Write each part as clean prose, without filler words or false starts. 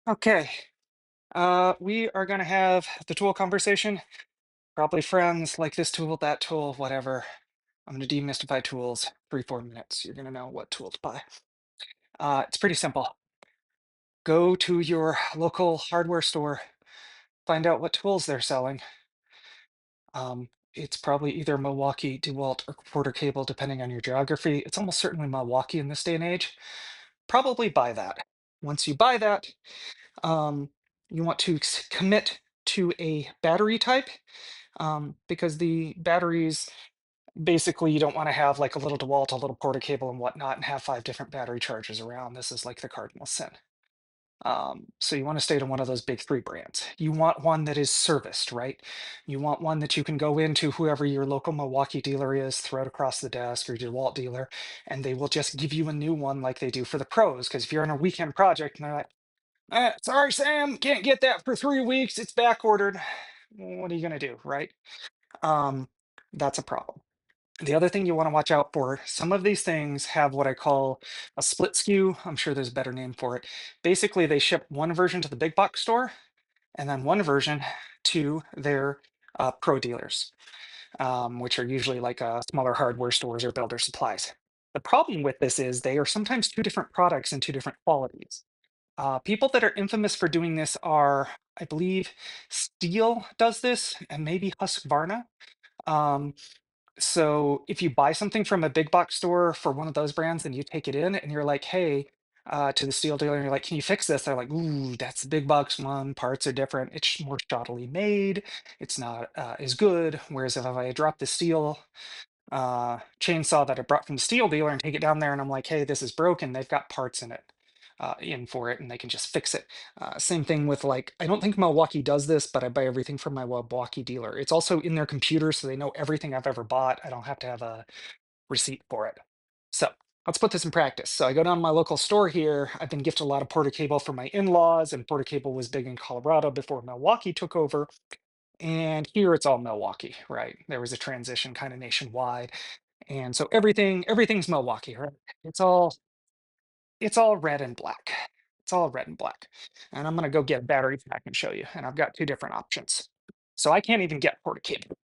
Okay, we are gonna have the tool conversation. Probably friends, like this tool, that tool, whatever. I'm gonna demystify tools. 3, 4 minutes. You're gonna know what tool to buy. It's pretty simple. Go to your local hardware store, find out what tools they're selling. It's probably either Milwaukee, DeWalt, or Porter Cable, depending on your geography. It's almost certainly Milwaukee in this day and age. Probably buy that. Once you buy that, um, you want to commit to a battery type because the batteries basically you don't want to have like a little DeWalt, a little Porter cable, and whatnot, and have 5 different battery chargers around. This is like the cardinal sin. So you want to stay to one of those big three brands. You want one that is serviced, right? You want one that you can go into whoever your local Milwaukee dealer is, throw it across the desk, or your DeWalt dealer, and they will just give you a new one like they do for the pros. Because if you're on a weekend project and they're like, sorry, Sam, can't get that for 3 weeks, it's back ordered. What are you gonna do, right? Um, that's a problem. The other thing you want to watch out for, some of these things have what I call a split SKU. I'm sure there's a better name for it. Basically, they ship one version to the big box store and then one version to their pro dealers, which are usually like smaller hardware stores or builder supplies. The problem with this is they are sometimes two different products and two different qualities. People that are infamous for doing this are, I believe, Steel does this, and maybe Husqvarna. Um, so if you buy something from a big box store for one of those brands, and you take it in and you're like, hey, to the steel dealer, and you're like, can you fix this? They're like, ooh, that's the big box one. Parts are different. It's more shoddily made. It's not as good. Whereas if I drop the steel chainsaw that I brought from the steel dealer and take it down there and I'm like, hey, this is broken, they've got parts in it. In for it and they can just fix it. Same thing with like, I don't think Milwaukee does this, but I buy everything from my Milwaukee dealer. It's also in their computer, so they know everything I've ever bought. I don't have to have a receipt for it. So let's put this in practice. So I go down to my local store here. I've been gifted a lot of Porter Cable from my in-laws, and Porter Cable was big in Colorado before Milwaukee took over. And here it's all Milwaukee, right? There was a transition kind of nationwide. And so everything's Milwaukee, right? It's all it's all red and black. It's all red and black. And I'm gonna go get a battery pack and show you. And I've got two different options. So I can't even get Porter Cable,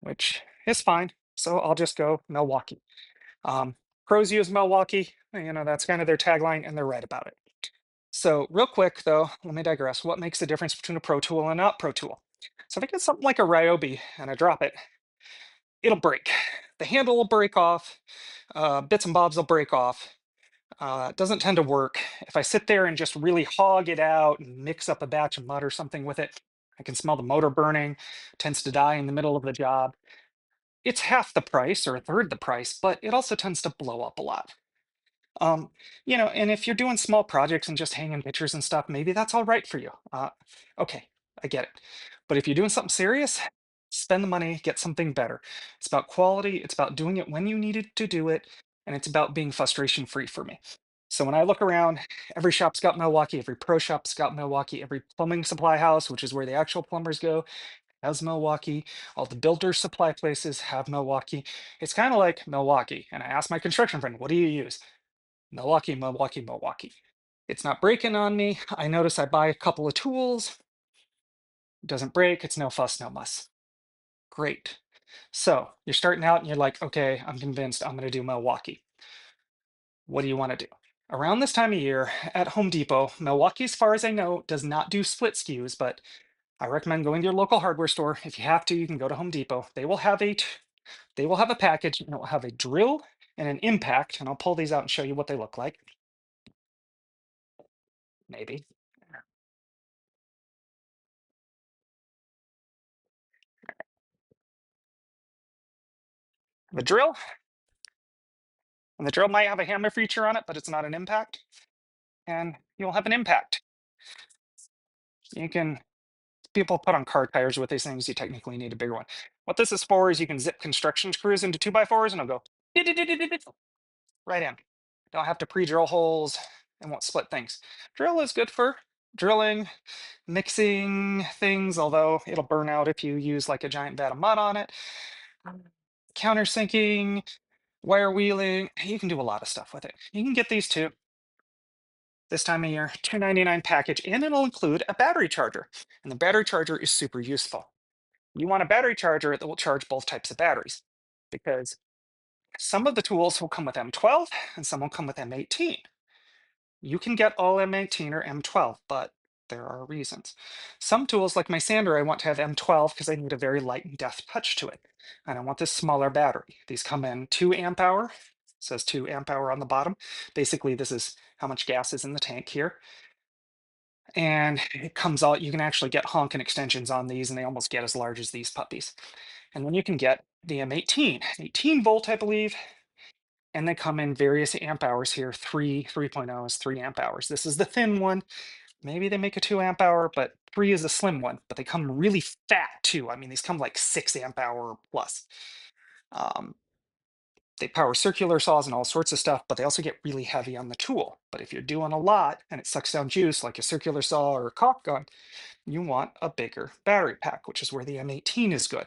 which is fine. So I'll just go Milwaukee. Um, Pros use Milwaukee. That's kind of their tagline, and they're right about it. So real quick though, let me digress. What makes the difference between a Pro Tool and a not Pro Tool? So if I get something like a Ryobi and I drop it, it'll break. The handle will break off. Bits and bobs will break off. It doesn't tend to work. If I sit there and just really hog it out and mix up a batch of mud or something with it, I can smell the motor burning, tends to die in the middle of the job. It's half the price or a third the price, but it also tends to blow up a lot. Um, and if you're doing small projects and just hanging pictures and stuff, maybe that's all right for you. Okay, I get it. But if you're doing something serious, spend the money, get something better. It's about quality, it's about doing it when you needed to do it, and it's about being frustration free for me. So when I look around, every shop's got Milwaukee, every pro shop's got Milwaukee, every plumbing supply house, which is where the actual plumbers go, has Milwaukee. All the builder supply places have Milwaukee. It's kind of like Milwaukee. And I asked my construction friend, what do you use? Milwaukee, Milwaukee, Milwaukee. It's not breaking on me. I notice I buy a couple of tools, it doesn't break, it's no fuss, no muss. Great. So you're starting out and you're like, okay, I'm convinced I'm going to do Milwaukee. What do you want to do? Around this time of year at Home Depot, Milwaukee, as far as I know, does not do split SKUs, but I recommend going to your local hardware store. If you have to, you can go to Home Depot. They will have a package and it will have a drill and an impact, and I'll pull these out and show you what they look like. Maybe. The drill, and the drill might have a hammer feature on it, but it's not an impact. And you'll have an impact. You can People put on car tires with these things. You technically need a bigger one. What this is for is you can zip construction screws into 2x4s and it'll go right in. Don't have to pre-drill holes and won't split things. Drill is good for drilling, mixing things, although it'll burn out if you use like a giant vat of mud on it. Countersinking, Wire wheeling, you can do a lot of stuff with it. You can get these too this time of year, 2.99 package, and it'll include a battery charger. And the battery charger is super useful. You want a battery charger that will charge both types of batteries because some of the tools will come with M12 and some will come with M18. You can get all M18 or M12, but there are reasons. Some tools, like my sander, I want to have M12 because I need a very light and deft touch to it. And I want this smaller battery. These come in 2 amp hour. It says 2 amp hour on the bottom. Basically, this is how much gas is in the tank here. And it comes out, you can actually get honking extensions on these, and they almost get as large as these puppies. And then you can get the M18, 18 volt, I believe, and they come in various amp hours here. 3.0 is 3 amp hours. This is the thin one. Maybe they make a 2 amp hour, but 3 is a slim one. But they come really fat too. I mean, these come like 6 amp hour plus. Um, they power circular saws and all sorts of stuff, but they also get really heavy on the tool. But if you're doing a lot and it sucks down juice like a circular saw or a caulk gun, you want a bigger battery pack, which is where the M18 is good.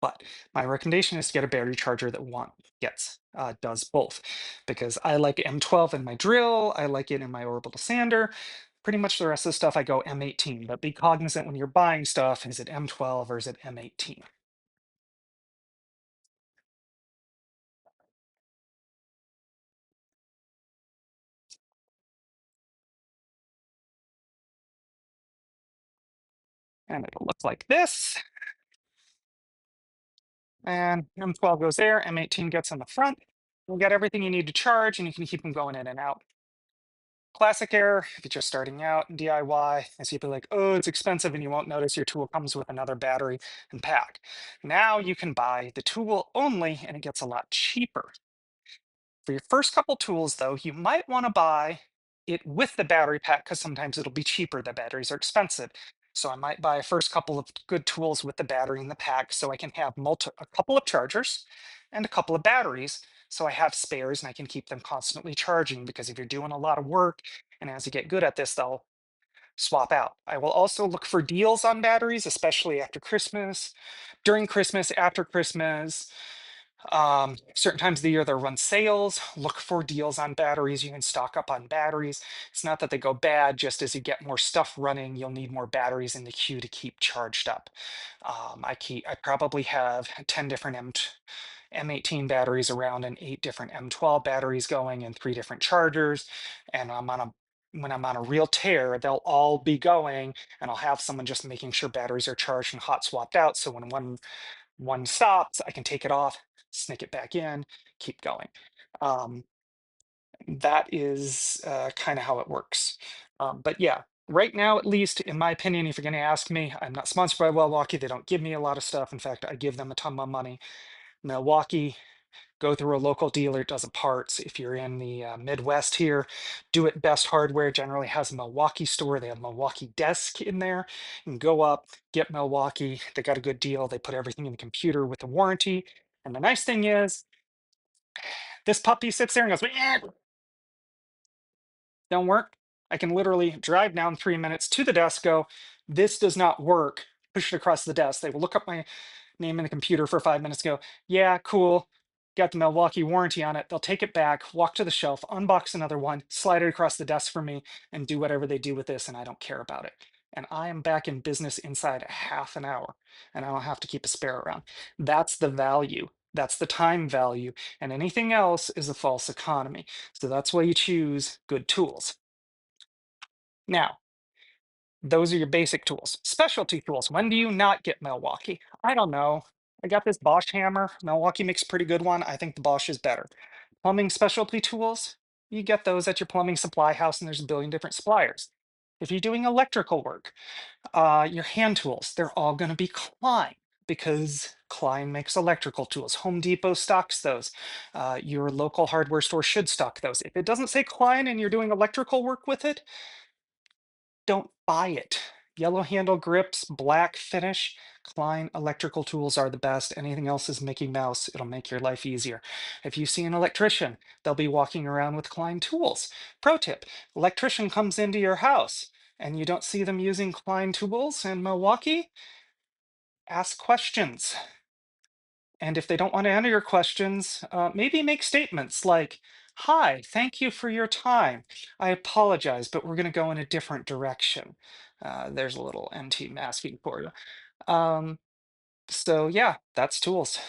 But my recommendation is to get a battery charger that does both, because I like M12 in my drill, I like it in my orbital sander. Pretty much the rest of the stuff I go M18, but be cognizant when you're buying stuff, is it M12 or is it M18? And it'll look like this. And M12 goes there, M18 gets on the front. You'll get everything you need to charge, and you can keep them going in and out. Classic error, if you're just starting out in DIY, is you'll be like, oh, it's expensive, and you won't notice your tool comes with another battery and pack. Now you can buy the tool only, and it gets a lot cheaper. For your first couple tools, though, you might want to buy it with the battery pack because sometimes it'll be cheaper. The batteries are expensive. So I might buy a first couple of good tools with the battery in the pack so I can have a couple of chargers and a couple of batteries. So I have spares and I can keep them constantly charging, because if you're doing a lot of work and as you get good at this, they'll swap out. I will also look for deals on batteries, especially after Christmas, during Christmas, after Christmas. Certain times of the year they'll run sales. Look for deals on batteries. You can stock up on batteries. It's not that they go bad, just as you get more stuff running, you'll need more batteries in the queue to keep charged up. I probably have 10 different M18 batteries around and 8 different M12 batteries going and 3 different chargers. And when I'm on a real tear, they'll all be going, and I'll have someone just making sure batteries are charged and hot swapped out. So when one stops, I can take it off, snick it back in, keep going. Um, that is kind of how it works. But yeah, right now, at least in my opinion, if you're going to ask me, I'm not sponsored by Milwaukee. They don't give me a lot of stuff. In fact, I give them a ton of money. Milwaukee, go through a local dealer, does a parts. If you're in the Midwest here, Do It Best Hardware generally has a Milwaukee store. They have Milwaukee desk in there. You can go up, get Milwaukee. They got a good deal. They put everything in the computer with the warranty. And the nice thing is, this puppy sits there and goes, "Eh, don't work." I can literally drive down 3 minutes to the desk, go, this does not work, push it across the desk. They will look up my name in the computer for 5 minutes, go, yeah, cool. Got the Milwaukee warranty on it. They'll take it back, walk to the shelf, unbox another one, slide it across the desk for me, and do whatever they do with this, and I don't care about it. And I am back in business inside a half an hour, and I don't have to keep a spare around. That's the value. That's the time value. And anything else is a false economy. So that's why you choose good tools. Now, those are your basic tools. Specialty tools. When do you not get Milwaukee? I don't know. I got this Bosch hammer. Milwaukee makes a pretty good one. I think the Bosch is better. Plumbing specialty tools, you get those at your plumbing supply house, and there's a billion different suppliers. If you're doing electrical work, your hand tools, they're all going to be Klein, because Klein makes electrical tools. Home Depot stocks those. Your local hardware store should stock those. If it doesn't say Klein and you're doing electrical work with it, don't buy it. Yellow handle grips, black finish. Klein electrical tools are the best. Anything else is Mickey Mouse. It'll make your life easier. If you see an electrician, they'll be walking around with Klein tools. Pro tip, electrician comes into your house and you don't see them using Klein tools in Milwaukee, ask questions. And if they don't want to answer your questions, maybe make statements like, "Hi, thank you for your time. I apologize, but we're going to go in a different direction." There's a little MT masking for you. Um, so yeah, that's tools.